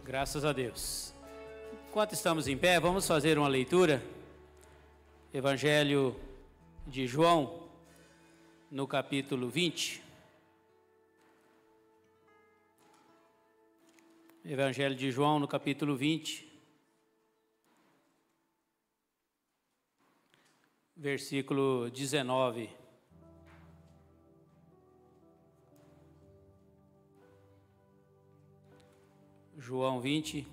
Graças a Deus. Enquanto estamos em pé, vamos fazer uma leitura. Evangelho de João, no capítulo 20. Evangelho de João, no capítulo 20. Versículo 19. João 20,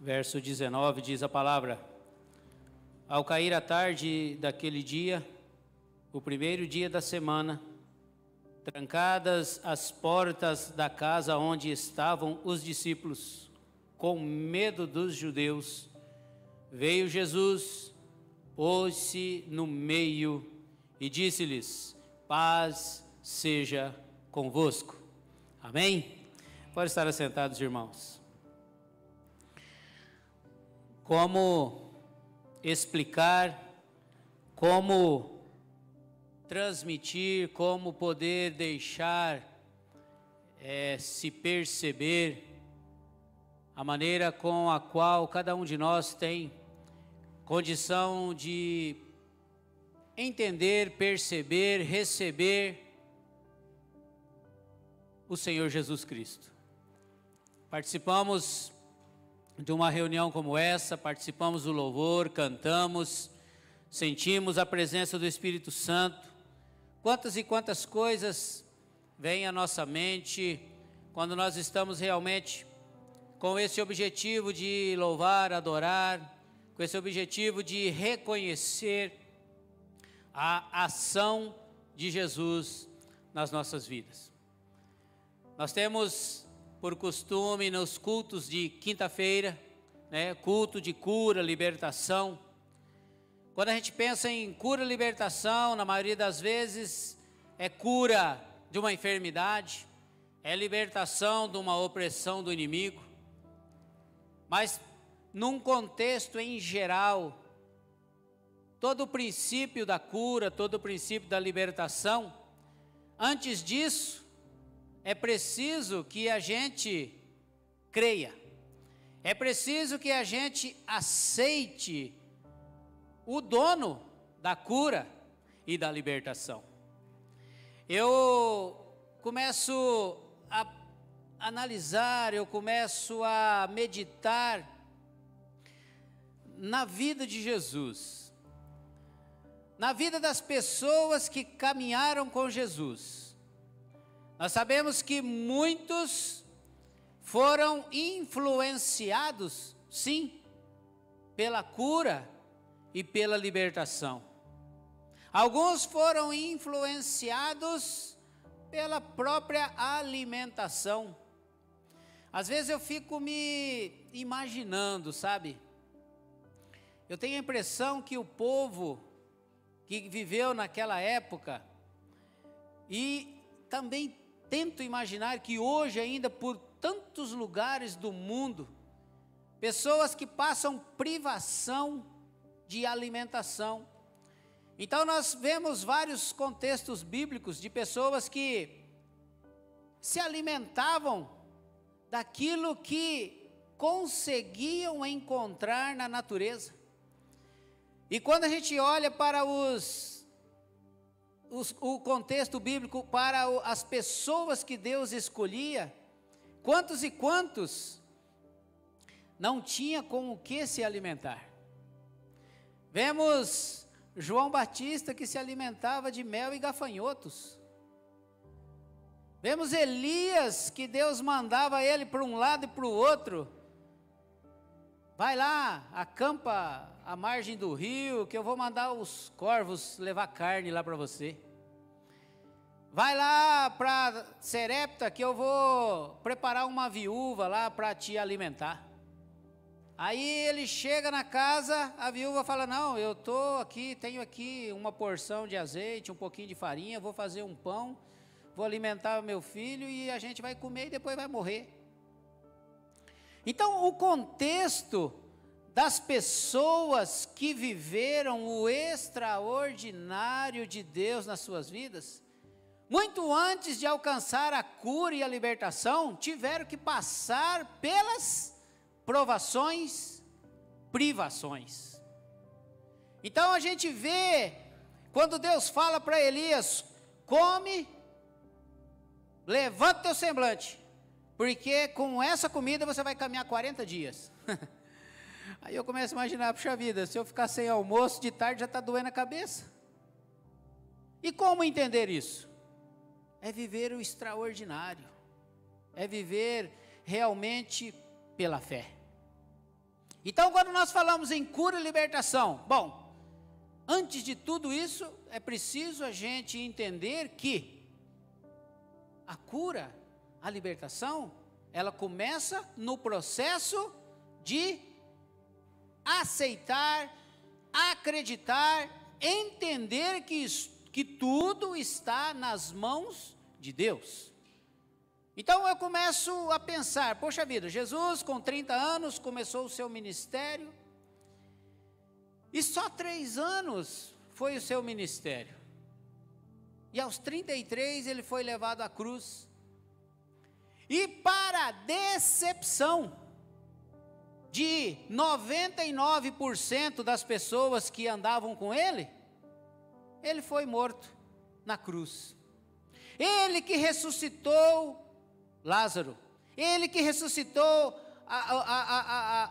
verso 19, diz a palavra: Ao cair a tarde daquele dia, o primeiro dia da semana, trancadas as portas da casa onde estavam os discípulos, com medo dos judeus, veio Jesus, pôs-se no meio e disse-lhes: Paz seja convosco. Amém? Pode estar assentados, irmãos. Como explicar, como transmitir, como poder deixar se perceber a maneira com a qual cada um de nós tem condição de entender, perceber, receber o Senhor Jesus Cristo. Participamos de uma reunião como essa, participamos do louvor, cantamos, sentimos a presença do Espírito Santo. Quantas e quantas coisas vêm à nossa mente quando nós estamos realmente com esse objetivo de louvar, adorar, com esse objetivo de reconhecer a ação de Jesus nas nossas vidas. Nós temos por costume nos cultos de quinta-feira, culto de cura, libertação. Quando a gente pensa em cura e libertação, na maioria das vezes é cura de uma enfermidade, é libertação de uma opressão do inimigo. Mas num contexto em geral, todo o princípio da cura, todo o princípio da libertação, antes disso, é preciso que a gente creia, é preciso que a gente aceite o dono da cura e da libertação. Eu começo a analisar, eu começo a meditar na vida de Jesus, na vida das pessoas que caminharam com Jesus. Nós sabemos que muitos foram influenciados, sim, pela cura e pela libertação. Alguns foram influenciados pela própria alimentação. Às vezes eu fico me imaginando, sabe? Eu tenho a impressão que o povo que viveu naquela época, e também tento imaginar que hoje ainda por tantos lugares do mundo, pessoas que passam privação de alimentação. Então nós vemos vários contextos bíblicos de pessoas que se alimentavam daquilo que conseguiam encontrar na natureza. E quando a gente olha para o contexto bíblico, para as pessoas que Deus escolhia, quantos e quantos não tinha com o que se alimentar? Vemos João Batista que se alimentava de mel e gafanhotos. Vemos Elias que Deus mandava ele para um lado e para o outro. Vai lá, acampa à margem do rio, que eu vou mandar os corvos levar carne lá para você. Vai lá para Serepta, que eu vou preparar uma viúva lá para te alimentar. Aí ele chega na casa, a viúva fala: não, eu tenho aqui uma porção de azeite, um pouquinho de farinha, vou fazer um pão, vou alimentar meu filho e a gente vai comer e depois vai morrer. Então o contexto das pessoas que viveram o extraordinário de Deus nas suas vidas muito antes de alcançar a cura e a libertação, tiveram que passar pelas provações, privações. Então a gente vê, quando Deus fala para Elias, come, levanta o teu semblante, porque com essa comida você vai caminhar 40 dias. Aí eu começo a imaginar, puxa vida, se eu ficar sem almoço, de tarde já está doendo a cabeça. E como entender isso? É viver o extraordinário, é viver realmente pela fé. Então, quando nós falamos em cura e libertação, bom, antes de tudo isso, é preciso a gente entender que a cura, a libertação, ela começa no processo de aceitar, acreditar, entender que tudo está nas mãos de Deus. Então eu começo a pensar, poxa vida, Jesus com 30 anos começou o seu ministério, e só 3 anos foi o seu ministério, e aos 33 ele foi levado à cruz, e para a decepção de 99% das pessoas que andavam com ele, ele foi morto na cruz. Ele que ressuscitou Lázaro, ele que ressuscitou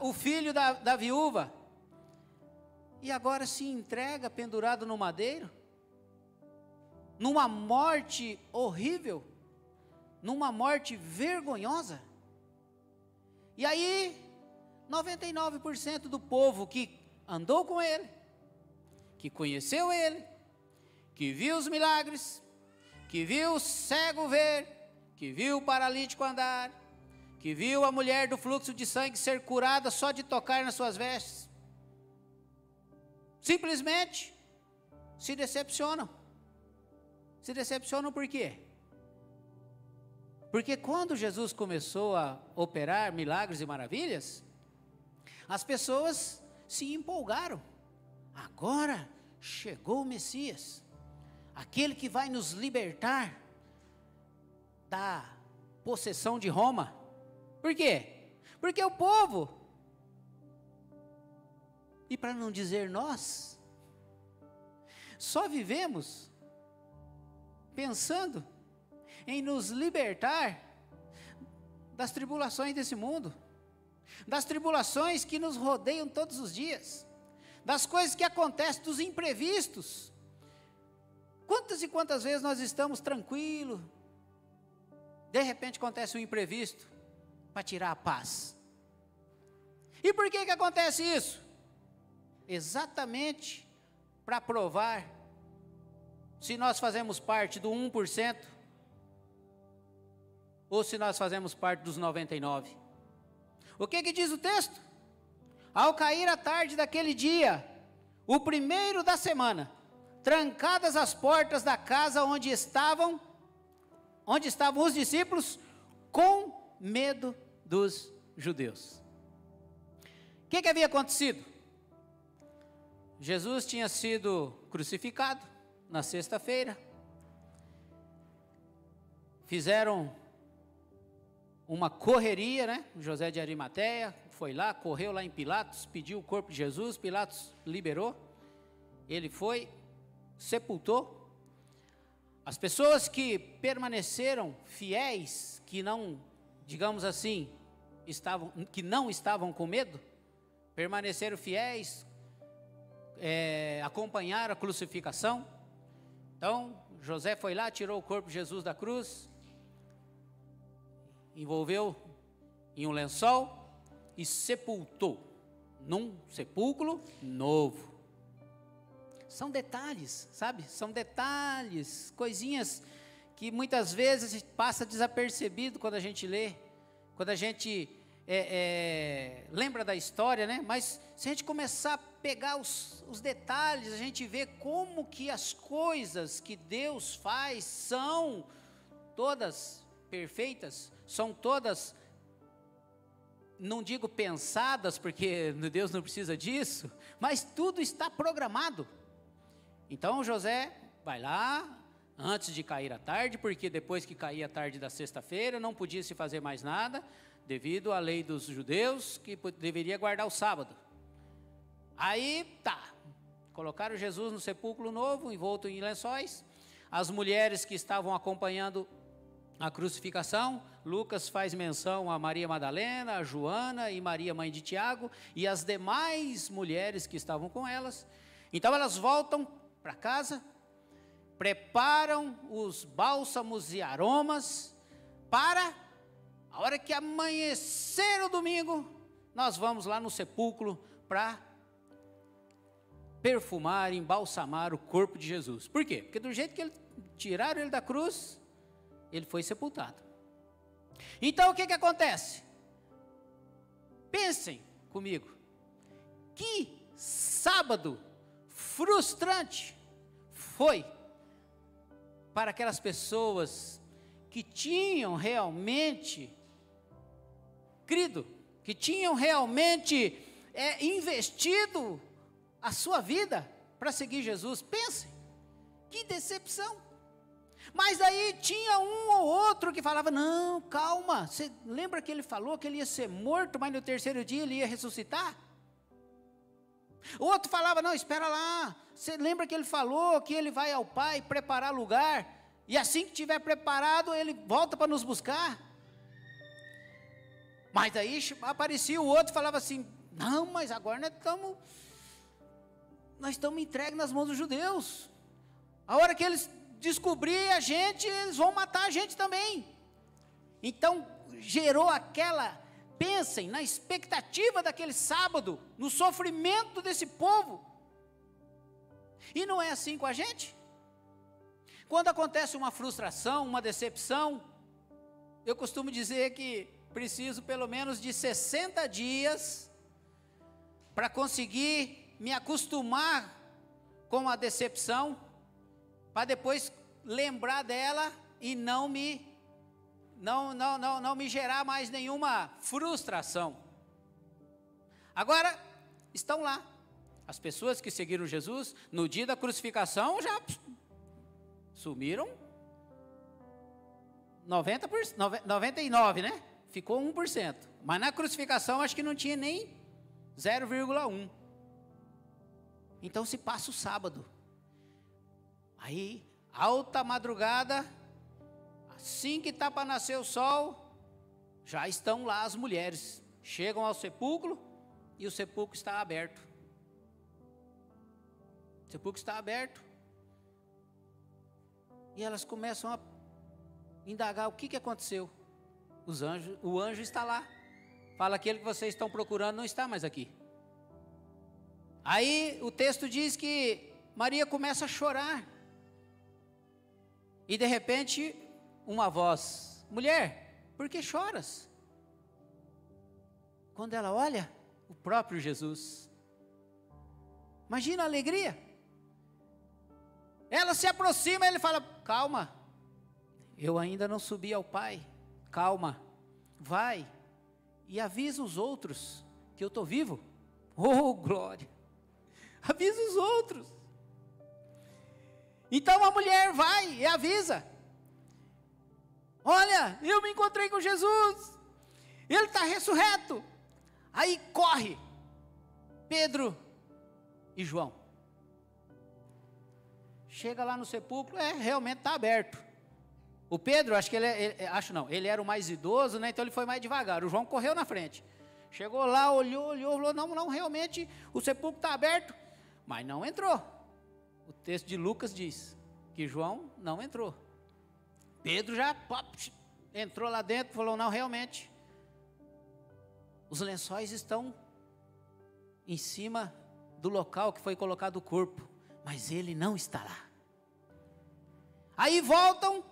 o filho da viúva, e agora se entrega pendurado no madeiro, numa morte horrível, numa morte vergonhosa. E aí, 99% do povo que andou com ele, que conheceu ele, que viu os milagres, que viu o cego ver, que viu o paralítico andar, que viu a mulher do fluxo de sangue ser curada só de tocar nas suas vestes, simplesmente se decepcionam. Se decepcionam por quê? Porque quando Jesus começou a operar milagres e maravilhas, as pessoas se empolgaram. Agora chegou o Messias, aquele que vai nos libertar da possessão de Roma. Por quê? Porque o povo, e para não dizer nós, só vivemos pensando em nos libertar das tribulações desse mundo, das tribulações que nos rodeiam todos os dias, das coisas que acontecem, dos imprevistos. Quantas e quantas vezes nós estamos tranquilos, de repente acontece um imprevisto para tirar a paz. E por que acontece isso? Exatamente para provar se nós fazemos parte do 1% ou se nós fazemos parte dos 99%. O que diz o texto? Ao cair a tarde daquele dia, o primeiro da semana, trancadas as portas da casa onde estavam os discípulos, com medo dos judeus. O que havia acontecido? Jesus tinha sido crucificado na sexta-feira, fizeram uma correria, né? José de Arimateia foi lá, correu lá em Pilatos, pediu o corpo de Jesus, Pilatos liberou, ele foi, sepultou. As pessoas que permaneceram fiéis, que não, digamos assim, que não estavam com medo, permaneceram fiéis, acompanharam a crucificação. Então, José foi lá, tirou o corpo de Jesus da cruz, envolveu em um lençol e sepultou num sepulcro novo. São detalhes, sabe? São detalhes, coisinhas que muitas vezes passa desapercebido quando a gente lê, quando a gente lembra da história, né? Mas se a gente começar a pegar os detalhes, a gente vê como que as coisas que Deus faz são todas perfeitas, são todas, não digo pensadas, porque Deus não precisa disso, mas tudo está programado. Então José vai lá, antes de cair a tarde, porque depois que caía a tarde da sexta-feira, não podia se fazer mais nada, devido à lei dos judeus, que deveria guardar o sábado. Aí, colocaram Jesus no sepulcro novo, envolto em lençóis. As mulheres que estavam acompanhando a crucificação, Lucas faz menção a Maria Madalena, a Joana e Maria, mãe de Tiago, e as demais mulheres que estavam com elas. Então elas voltam para casa, preparam os bálsamos e aromas, para a hora que amanhecer o domingo, nós vamos lá no sepulcro para perfumar, embalsamar o corpo de Jesus. Por quê? Porque do jeito que tiraram ele da cruz, ele foi sepultado. Então o que acontece? Pensem comigo, que sábado frustrante foi para aquelas pessoas que tinham realmente crido, que tinham realmente investido a sua vida para seguir Jesus. Pensem, que decepção. Mas aí tinha um ou outro que falava, não, calma, você lembra que ele falou que ele ia ser morto, mas no terceiro dia ele ia ressuscitar? O outro falava, não, espera lá, você lembra que ele falou que ele vai ao Pai preparar lugar, e assim que tiver preparado, ele volta para nos buscar? Mas aí aparecia o outro e falava assim, não, mas agora nós estamos entregues nas mãos dos judeus. A hora que eles descobrir a gente, eles vão matar a gente também. Então gerou pensem na expectativa daquele sábado, no sofrimento desse povo. E não é assim com a gente? Quando acontece uma frustração, uma decepção, eu costumo dizer que preciso pelo menos de 60 dias para conseguir me acostumar com a decepção, para depois lembrar dela e não me gerar mais nenhuma frustração. Agora, estão lá, as pessoas que seguiram Jesus, no dia da crucificação já sumiram 99, né? Ficou 1%, mas na crucificação acho que não tinha nem 0,1. Então se passa o sábado. Aí, alta madrugada, assim que está para nascer o sol, já estão lá as mulheres. Chegam ao sepulcro e o sepulcro está aberto. O sepulcro está aberto. E elas começam a indagar o que aconteceu. O anjo está lá. Fala, aquele que vocês estão procurando não está mais aqui. Aí o texto diz que Maria começa a chorar. E de repente, uma voz, mulher, por que choras? Quando ela olha, o próprio Jesus. Imagina a alegria. Ela se aproxima e ele fala, calma, eu ainda não subi ao Pai, calma, vai e avisa os outros que eu estou vivo. Oh, glória, avisa os outros. Então a mulher vai e avisa, olha, eu me encontrei com Jesus, ele está ressurreto. Aí corre Pedro e João. Chega lá no sepulcro, realmente está aberto. O Pedro, acho que ele era o mais idoso, né? Então ele foi mais devagar. O João correu na frente. Chegou lá, olhou, falou, não, realmente o sepulcro está aberto, mas não entrou. O texto de Lucas diz que João não entrou. Pedro já entrou lá dentro e falou, não, realmente, os lençóis estão em cima do local que foi colocado o corpo, mas ele não está lá. Aí voltam,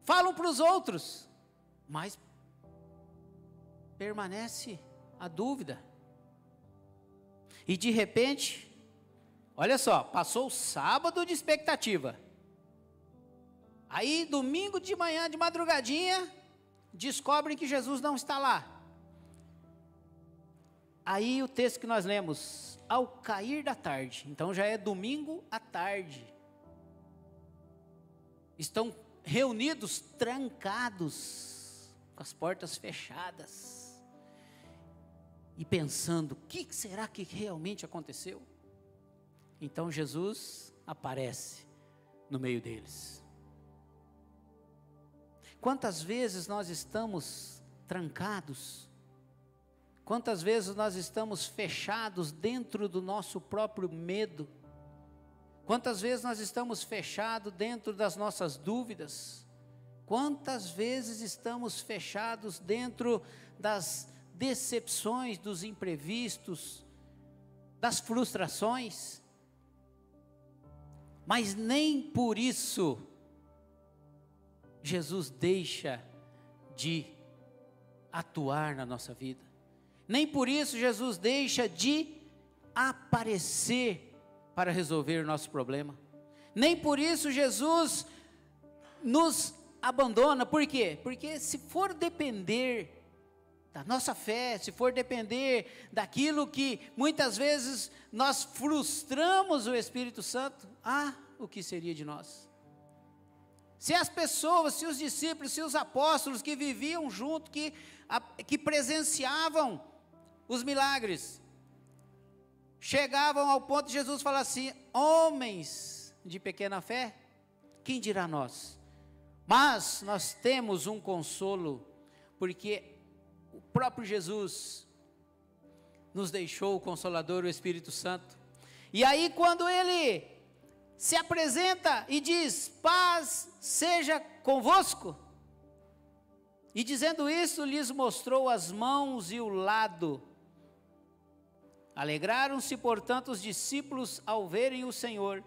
falam para os outros, mas permanece a dúvida. E de repente, olha só, passou o sábado de expectativa. Aí domingo de manhã, de madrugadinha, descobrem que Jesus não está lá. aí o texto que nós lemos, ao cair da tarde, então já é domingo à tarde, estão reunidos, trancados, com as portas fechadas, e pensando, o que será que realmente aconteceu? Então Jesus aparece no meio deles. Quantas vezes nós estamos trancados? Quantas vezes nós estamos fechados dentro do nosso próprio medo? Quantas vezes nós estamos fechados dentro das nossas dúvidas? Quantas vezes estamos fechados dentro das decepções, dos imprevistos, das frustrações? Mas nem por isso Jesus deixa de atuar na nossa vida. Nem por isso Jesus deixa de aparecer para resolver o nosso problema. Nem por isso Jesus nos abandona. Por quê? Porque se for depender da nossa fé, se for depender daquilo que muitas vezes nós frustramos o Espírito Santo, o que seria de nós? Se as pessoas, se os discípulos, se os apóstolos que viviam junto, que presenciavam os milagres, chegavam ao ponto de Jesus falar assim: homens de pequena fé, quem dirá nós? Mas nós temos um consolo, porque o próprio Jesus nos deixou o Consolador, o Espírito Santo. E aí quando ele se apresenta e diz: paz seja convosco, e dizendo isso lhes mostrou as mãos e o lado. Alegraram-se, portanto, os discípulos ao verem o Senhor.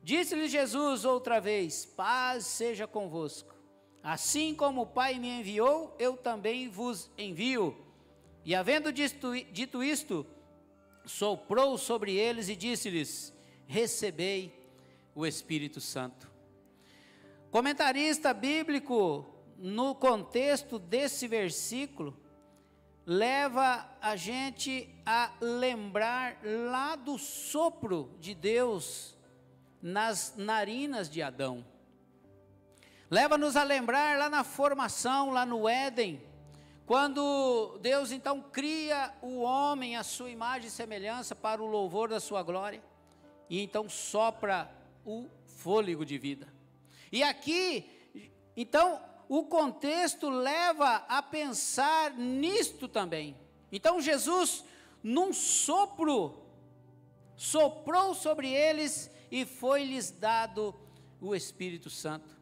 Disse-lhes Jesus outra vez: paz seja convosco. Assim como o Pai me enviou, eu também vos envio. E havendo dito isto, soprou sobre eles e disse-lhes: recebei o Espírito Santo. Comentarista bíblico, no contexto desse versículo, leva a gente a lembrar lá do sopro de Deus nas narinas de Adão. Leva-nos a lembrar lá na formação, lá no Éden, quando Deus então cria o homem à sua imagem e semelhança para o louvor da sua glória, e então sopra o fôlego de vida. E aqui, então, o contexto leva a pensar nisto também. Então Jesus, num sopro, soprou sobre eles e foi-lhes dado o Espírito Santo.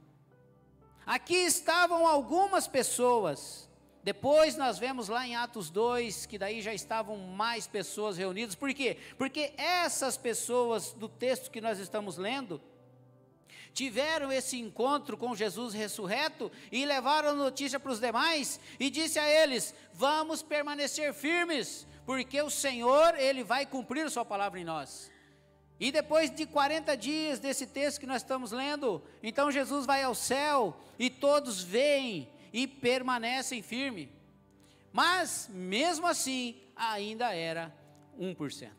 Aqui estavam algumas pessoas. Depois nós vemos lá em Atos 2, que daí já estavam mais pessoas reunidas. Por quê? Porque essas pessoas do texto que nós estamos lendo tiveram esse encontro com Jesus ressurreto e levaram a notícia para os demais e disse a eles: vamos permanecer firmes, porque o Senhor, Ele vai cumprir a sua palavra em nós. E depois de 40 dias desse texto que nós estamos lendo, então Jesus vai ao céu e todos veem e permanecem firmes. Mas mesmo assim ainda era 1%.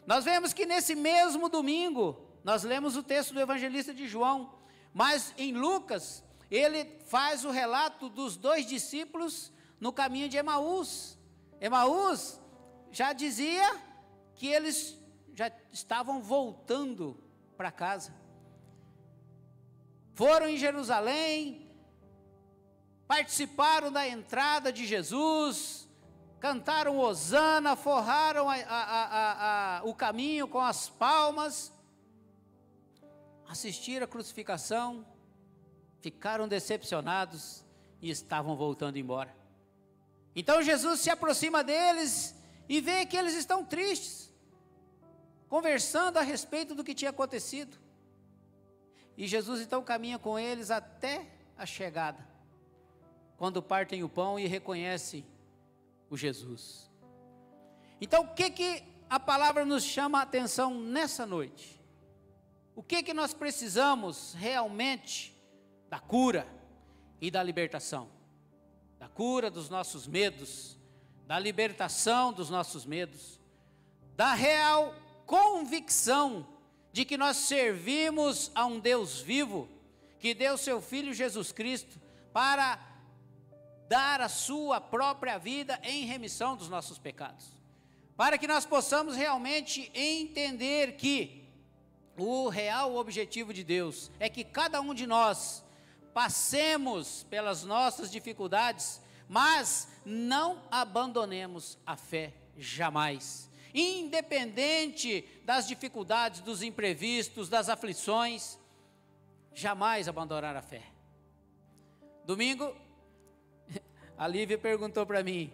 Nós vemos que nesse mesmo domingo, nós lemos o texto do evangelista de João, mas em Lucas, ele faz o relato dos 2 discípulos no caminho de Emaús. Emaús já dizia que eles já estavam voltando para casa. Foram em Jerusalém, participaram da entrada de Jesus, cantaram Hosana, forraram o caminho com as palmas, assistiram a crucificação, ficaram decepcionados e estavam voltando embora. Então Jesus se aproxima deles e vê que eles estão tristes, conversando a respeito do que tinha acontecido. E Jesus então caminha com eles até a chegada, quando partem o pão e reconhecem o Jesus. Então o que a palavra nos chama a atenção nessa noite? O que nós precisamos realmente? Da cura e da libertação. Da cura dos nossos medos, da libertação dos nossos medos, da real convicção de que nós servimos a um Deus vivo, que deu seu Filho Jesus Cristo para dar a sua própria vida em remissão dos nossos pecados, para que nós possamos realmente entender que o real objetivo de Deus é que cada um de nós passemos pelas nossas dificuldades, mas não abandonemos a fé jamais, independente das dificuldades, dos imprevistos, das aflições, jamais abandonar a fé. Domingo, a Lívia perguntou para mim: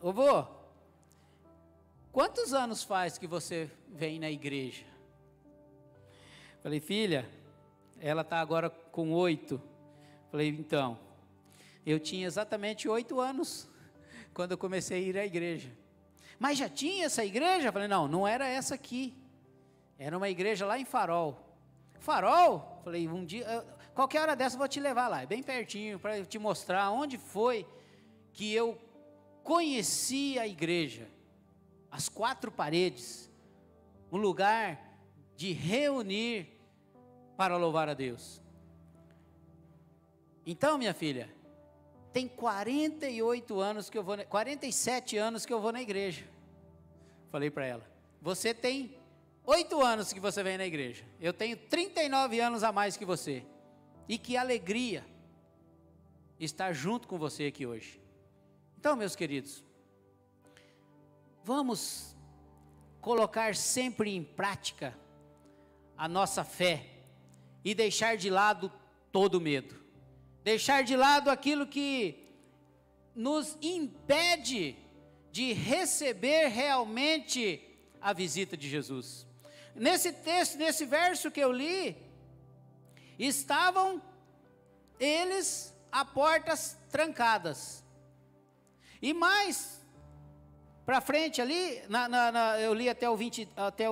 ô vô, quantos anos faz que você vem na igreja? Falei: filha, ela está agora com 8. Falei: então, eu tinha exatamente 8 anos quando eu comecei a ir à igreja. Mas já tinha essa igreja? Falei: não, não era essa aqui. Era uma igreja lá em Farol. Farol? Falei: um dia, qualquer hora dessa eu vou te levar lá, é bem pertinho, para te mostrar onde foi que eu conheci a igreja. As 4 paredes, um lugar de reunir para louvar a Deus. Então, minha filha, tem 47 anos que eu vou na igreja. Falei para ela: você tem 8 anos que você vem na igreja, eu tenho 39 anos a mais que você, e que alegria estar junto com você aqui hoje. Então, meus queridos, vamos colocar sempre em prática a nossa fé e deixar de lado todo medo, deixar de lado aquilo que nos impede de receber realmente a visita de Jesus. Nesse texto, nesse verso que eu li, estavam eles a portas trancadas, e mais para frente ali, eu li até o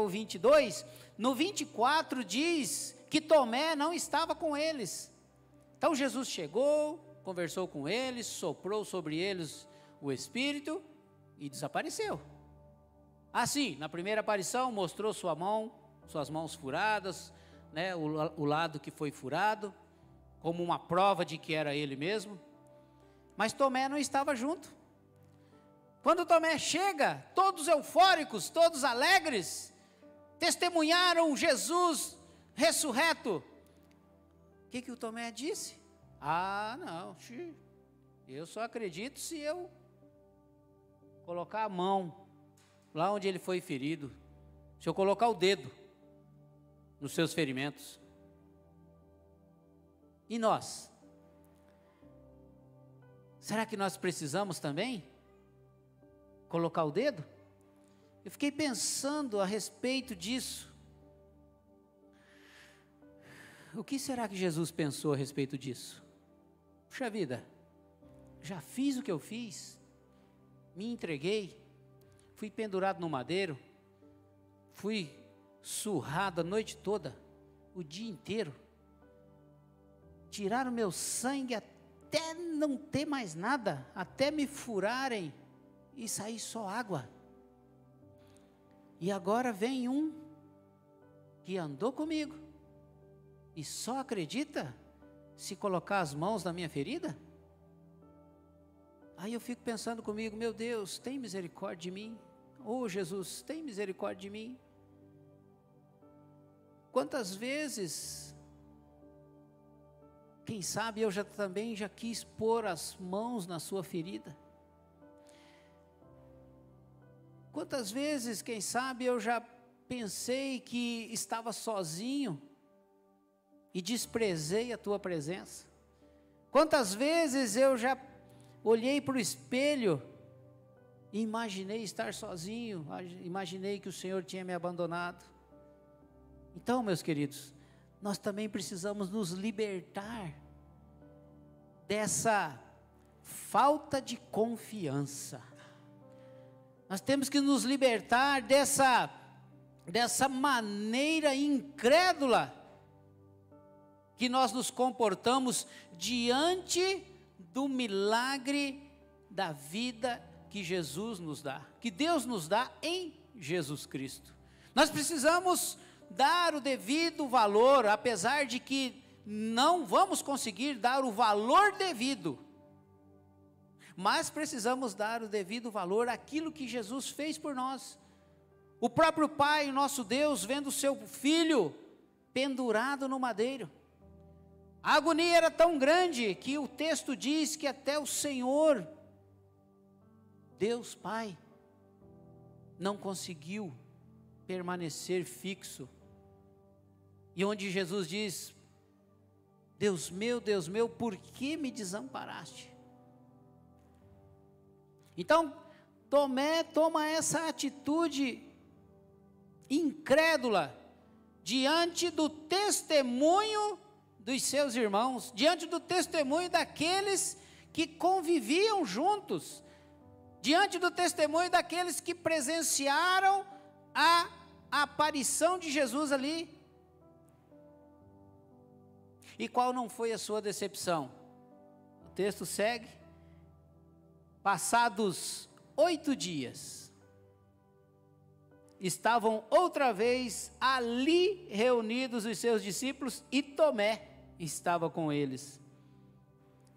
22, no 24 diz que Tomé não estava com eles. Então Jesus chegou, conversou com eles, soprou sobre eles o Espírito e desapareceu. Assim, na primeira aparição mostrou suas mãos furadas, né, o lado que foi furado, como uma prova de que era ele mesmo. Mas Tomé não estava junto. Quando Tomé chega, todos eufóricos, todos alegres, testemunharam Jesus ressurreto. O que o Tomé disse? Ah, não, eu só acredito se eu colocar a mão lá onde ele foi ferido, se eu colocar o dedo nos seus ferimentos. E nós? Será que nós precisamos também colocar o dedo? Eu fiquei pensando a respeito disso. O que será que Jesus pensou a respeito disso? Puxa vida, já fiz o que eu fiz, me entreguei, fui pendurado no madeiro, fui surrado a noite toda, o dia inteiro, tiraram meu sangue até não ter mais nada, até me furarem e sair só água. E agora vem um que andou comigo e só acredita se colocar as mãos na minha ferida? Aí eu fico pensando comigo: meu Deus, tem misericórdia de mim. Oh Jesus, tem misericórdia de mim. Quantas vezes, quem sabe eu também já quis pôr as mãos na sua ferida. Quantas vezes, quem sabe, eu já pensei que estava sozinho e desprezei a tua presença. Quantas vezes eu já olhei para o espelho e imaginei estar sozinho, imaginei que o Senhor tinha me abandonado. Então, meus queridos, nós também precisamos nos libertar dessa falta de confiança. Nós temos que nos libertar dessa maneira incrédula que nós nos comportamos diante do milagre da vida que Jesus nos dá, que Deus nos dá em Jesus Cristo. Nós precisamos dar o devido valor, apesar de que não vamos conseguir dar o valor devido, mas precisamos dar o devido valor àquilo que Jesus fez por nós. O próprio Pai, nosso Deus, vendo o seu Filho pendurado no madeiro, a agonia era tão grande que o texto diz que até o Senhor, Deus Pai, não conseguiu permanecer fixo. E onde Jesus diz: Deus meu, por que me desamparaste? Então, Tomé toma essa atitude incrédula diante do testemunho dos seus irmãos, diante do testemunho daqueles que conviviam juntos, diante do testemunho daqueles que presenciaram a aparição de Jesus ali. E qual não foi a sua decepção? O texto segue: passados 8 dias, estavam outra vez ali reunidos os seus discípulos, e Tomé estava com eles.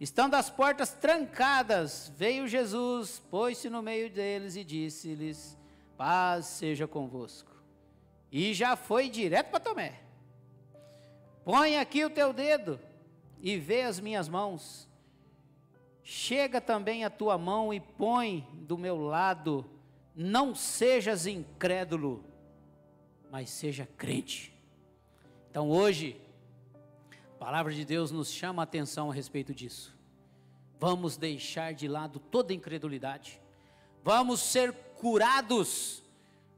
Estando as portas trancadas, veio Jesus, pôs-se no meio deles e disse-lhes: paz seja convosco. E já foi direto para Tomé: põe aqui o teu dedo e vê as minhas mãos. Chega também a tua mão e põe do meu lado. Não sejas incrédulo, mas seja crente. Então hoje, a palavra de Deus nos chama a atenção a respeito disso. Vamos deixar de lado toda incredulidade. Vamos ser curados.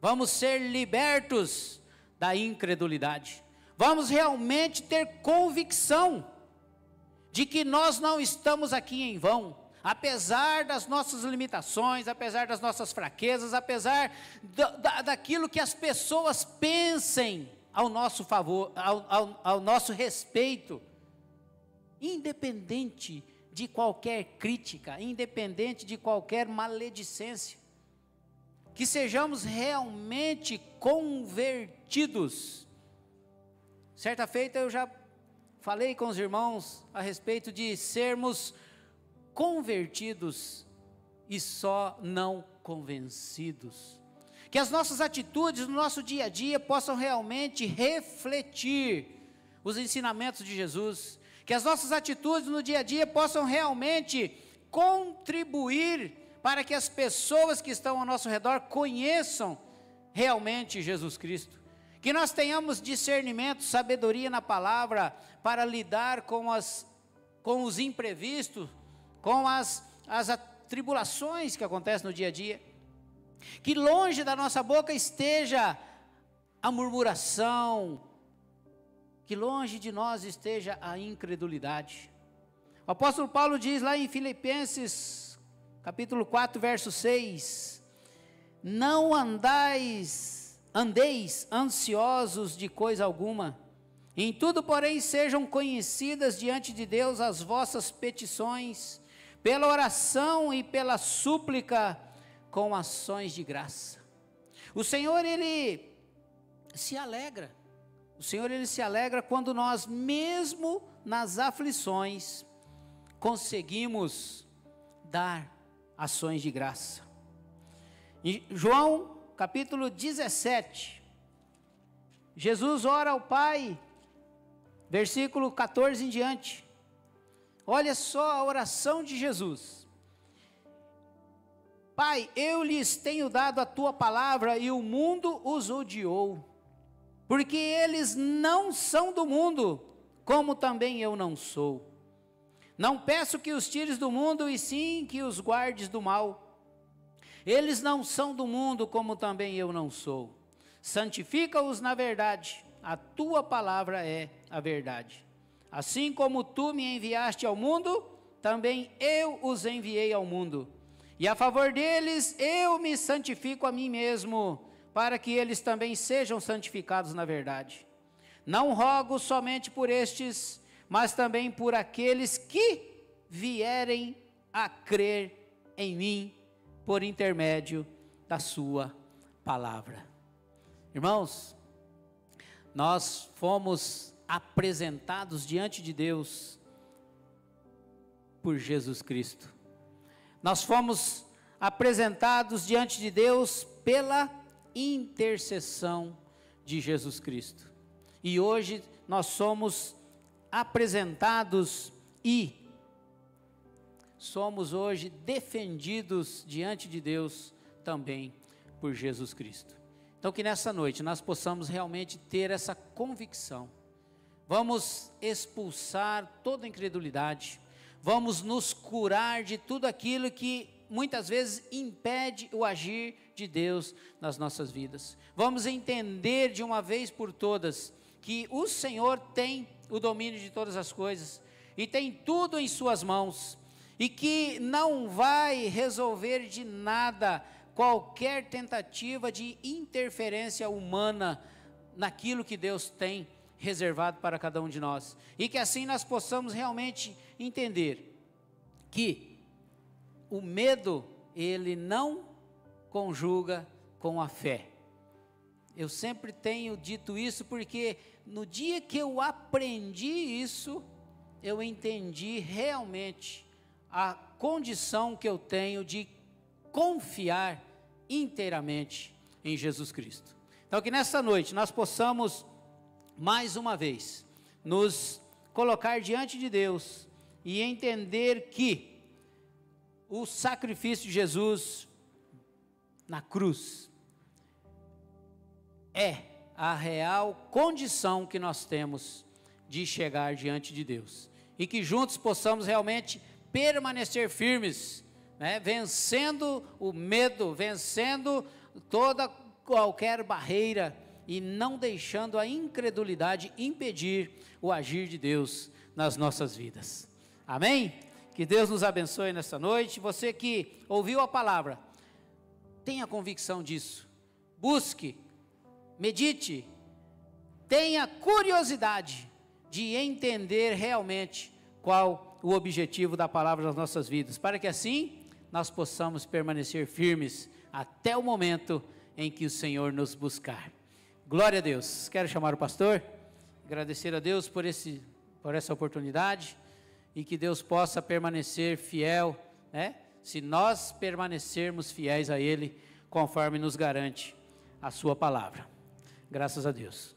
Vamos ser libertos da incredulidade. Vamos realmente ter convicção de que nós não estamos aqui em vão, apesar das nossas limitações, apesar das nossas fraquezas, apesar daquilo que as pessoas pensem ao nosso favor, ao nosso respeito, independente de qualquer crítica, independente de qualquer maledicência, que sejamos realmente convertidos. Certa feita eu já falei com os irmãos a respeito de sermos convertidos e só não convencidos. Que as nossas atitudes no nosso dia a dia possam realmente refletir os ensinamentos de Jesus. Que as nossas atitudes no dia a dia possam realmente contribuir para que as pessoas que estão ao nosso redor conheçam realmente Jesus Cristo. Que nós tenhamos discernimento, sabedoria na palavra para lidar com os imprevistos, com as atribulações que acontecem no dia a dia. Que longe da nossa boca esteja a murmuração, que longe de nós esteja a incredulidade. O apóstolo Paulo diz lá em Filipenses, capítulo 4, verso 6, não andeis ansiosos de coisa alguma, em tudo, porém, sejam conhecidas diante de Deus as vossas petições, pela oração e pela súplica, com ações de graça. O Senhor, Ele se alegra. O Senhor, Ele se alegra quando nós, mesmo nas aflições, conseguimos dar ações de graça. Em João, capítulo 17, Jesus ora ao Pai, versículo 14 em diante. Olha só a oração de Jesus: Pai, eu lhes tenho dado a tua palavra e o mundo os odiou, porque eles não são do mundo, como também eu não sou. Não peço que os tires do mundo, e sim que os guardes do mal. Eles não são do mundo, como também eu não sou. Santifica-os na verdade, a tua palavra é a verdade. Assim como tu me enviaste ao mundo, também eu os enviei ao mundo. E a favor deles eu me santifico a mim mesmo, para que eles também sejam santificados na verdade. Não rogo somente por estes, mas também por aqueles que vierem a crer em mim por intermédio da sua palavra. Irmãos, nós fomos apresentados diante de Deus por Jesus Cristo. Nós fomos apresentados diante de Deus pela intercessão de Jesus Cristo. E hoje nós somos apresentados e somos hoje defendidos diante de Deus também por Jesus Cristo. Então que nessa noite nós possamos realmente ter essa convicção. Vamos expulsar toda incredulidade. Vamos nos curar de tudo aquilo que muitas vezes impede o agir de Deus nas nossas vidas. Vamos entender de uma vez por todas que o Senhor tem o domínio de todas as coisas e tem tudo em suas mãos, e que não vai resolver de nada qualquer tentativa de interferência humana naquilo que Deus tem reservado para cada um de nós, e que assim nós possamos realmente entender que o medo, ele não conjuga com a fé. Eu sempre tenho dito isso porque no dia que eu aprendi isso, eu entendi realmente a condição que eu tenho de confiar inteiramente em Jesus Cristo. Então que nessa noite nós possamos mais uma vez nos colocar diante de Deus e entender que o sacrifício de Jesus na cruz é a real condição que nós temos de chegar diante de Deus, e que juntos possamos realmente permanecer firmes, né? Vencendo o medo, vencendo toda qualquer barreira e não deixando a incredulidade impedir o agir de Deus nas nossas vidas. Amém? Que Deus nos abençoe nessa noite. Você que ouviu a palavra, tenha convicção disso, busque, medite, tenha curiosidade de entender realmente qual o objetivo da palavra nas nossas vidas, para que assim nós possamos permanecer firmes até o momento em que o Senhor nos buscar. Glória a Deus. Quero chamar o pastor, agradecer a Deus por essa oportunidade, e que Deus possa permanecer fiel, né? Se nós permanecermos fiéis a Ele, conforme nos garante a sua palavra. Graças a Deus.